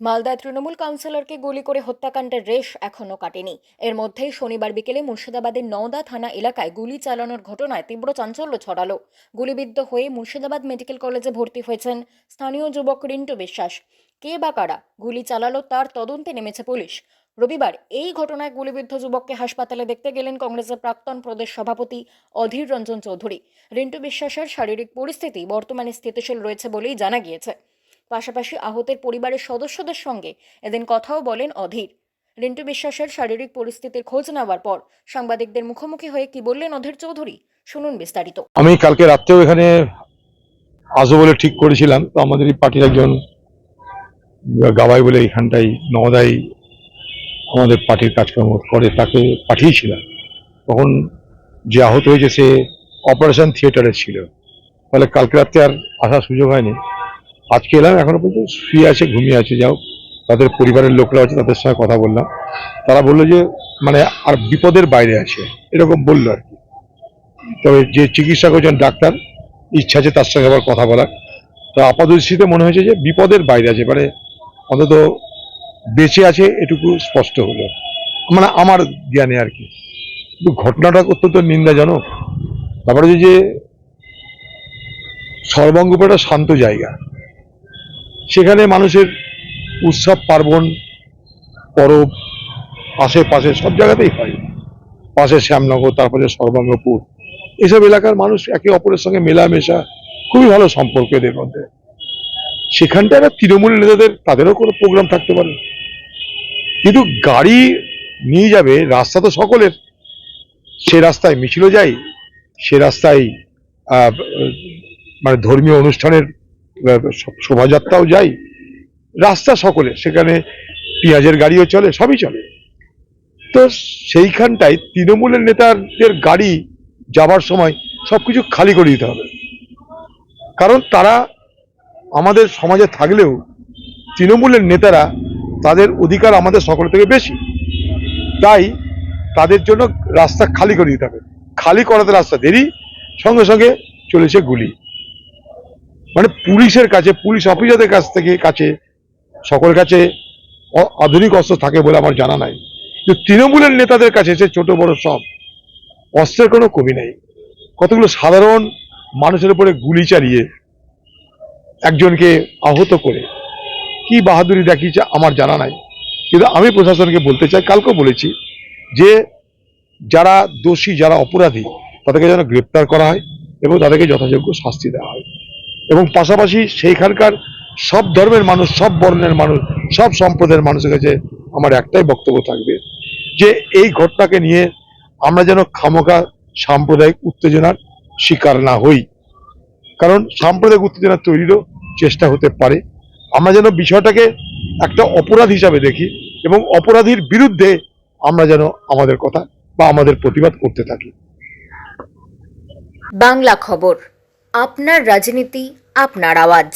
মালদায় তৃণমূল কাউন্সিলরকে গুলি করে হত্যাকাণ্ডের রেশ এখনো কাটেনি। এর মধ্যেই শনিবার বিকেলে মুর্শিদাবাদের নওদা থানা এলাকায় গুলি চালানোর ঘটনায় তীব্র চাঞ্চল্য ছড়ালো। গুলিবিদ্ধ হয়ে মুর্শিদাবাদ মেডিকেল কলেজে ভর্তি হয়েছেন স্থানীয় যুবক রিন্টু বিশ্বাস। কে বা কারা গুলি চালালো তার তদন্তে নেমেছে পুলিশ। রবিবার এই ঘটনায় গুলিবিদ্ধ যুবককে হাসপাতালে দেখতে গেলেন কংগ্রেসের প্রাক্তন প্রদেশ সভাপতি অধীর রঞ্জন চৌধুরী। রিন্টু বিশ্বাসের শারীরিক পরিস্থিতি বর্তমানে স্থিতিশীল রয়েছে বলেই জানা গিয়েছে। পাশাপাশি আহতের পরিবারের সদস্যদের সঙ্গে এদিন কথাও বলেন অধীর। রিন্টু বিশ্বাসের শারীরিক পরিস্থিতির খোঁজ নেওয়ার পর সাংবাদিকদের মুখোমুখি হয়ে কি বললেন অধীর চৌধুরী, শুনুন বিস্তারিত। আমি কালকে রাত্রেও এখানে আসবো বলে ঠিক করেছিলাম, তো আমাদের এই পার্টির একজন গাবাই বলে এখানটাই নওদায় আমাদের পার্টির কাজকর্ম করে, তাকে পাঠিয়েছিলাম। তখন যে আহত হয়েছে সে অপারেশন থিয়েটারে ছিল, ফলে কালকে রাত্রে আর আসার সুযোগ হয়নি। আজকে এলাম, এখনো পর্যন্ত শুয়ে আছে, ঘুমিয়ে আছে। যাও, তাদের পরিবারের লোকরা আছে, তাদের সঙ্গে কথা বললাম। তারা বললো যে মানে আর বিপদের বাইরে আছে, এরকম বললো আর কি। তবে যে চিকিৎসা করছেন ডাক্তার, ইচ্ছা আছে তার সঙ্গে আবার কথা বলার। তো আপাতদৃষ্টিতে মনে হয়েছে যে বিপদের বাইরে আছে, মানে অন্তত বেঁচে আছে এটুকু স্পষ্ট হলো, মানে আমার জ্ঞানে আর কি। কিন্তু ঘটনাটা অত্যন্ত নিন্দাজনক। তারপরে যে সর্বাঙ্গপুর একটা শান্ত জায়গা, সেখানে মানুষের উৎসব পার্বণ পরব আশেপাশে সব জায়গাতেই হয়। পাশে শ্যামনগর, তারপরে সর্বাঙ্গপুর, এসব এলাকার মানুষ একে অপরের সঙ্গে মেলামেশা, খুবই ভালো সম্পর্ক এদের মধ্যে। সেখানটা একটা তৃণমূল নেতাদের, তাদেরও কোনো প্রোগ্রাম থাকতে পারে, কিন্তু গাড়ি নিয়ে যাবে, রাস্তা তো সকলের। সে রাস্তায় মিছিলও যায়, সে রাস্তায় মানে ধর্মীয় অনুষ্ঠানের শোভাযাত্রাও যায়, রাস্তা সকলের, সেখানে পেঁয়াজের গাড়িও চলে, সবই চলে। তো সেইখানটায় তৃণমূলের নেতাদের গাড়ি যাবার সময় সবকিছু খালি করে দিতে হবে, কারণ তারা আমাদের সমাজে থাকলেও তৃণমূলের নেতারা, তাদের অধিকার আমাদের সকলের থেকে বেশি। তাই তাদের জন্য রাস্তা খালি করে দিতে হবে। খালি করাতে রাস্তা দেরি, সঙ্গে সঙ্গে চলেছে গুলি। মানে পুলিশের কাছে, পুলিশ অফিসারদের কাছে সকলের কাছে আধুনিক অস্ত্র থাকে বলে আমার জানা নাই, কিন্তু তৃণমূলের নেতাদের কাছে সে ছোট বড় সব অস্ত্রের কোনো কমি নেই। কতগুলো সাধারণ মানুষের উপরে গুলি চালিয়ে একজনকে আহত করে কি বাহাদুরি দেখিয়েছে আমার জানা নাই। কিন্তু আমি প্রশাসনকে বলতে চাই, কালকেও বলেছি, যে যারা দোষী, যারা অপরাধী, তাদেরকে যেন গ্রেপ্তার করা হয় এবং তাদেরকে যথাযোগ্য শাস্তি দেওয়া হয়। এবং পাশাপাশি সেইখানকার সব ধর্মের মানুষ, সব বর্ণের মানুষ, সব সম্প্রদায়ের মানুষের কাছে আমার একটাই বক্তব্য থাকবে, যে এই ঘটনাকে নিয়ে আমরা যেন খামোখা সাম্প্রদায়িক উত্তেজনার শিকার না হই, কারণ সাম্প্রদায়িক উত্তেজনা তৈরিরও চেষ্টা হতে পারে। আমরা যেন বিষয়টাকে একটা অপরাধ হিসাবে দেখি এবং অপরাধীর বিরুদ্ধে আমরা যেন আমাদের কথা বা আমাদের প্রতিবাদ করতে থাকি। বাংলা খবর, আপনার রাজনীতি, আপনার আওয়াজ।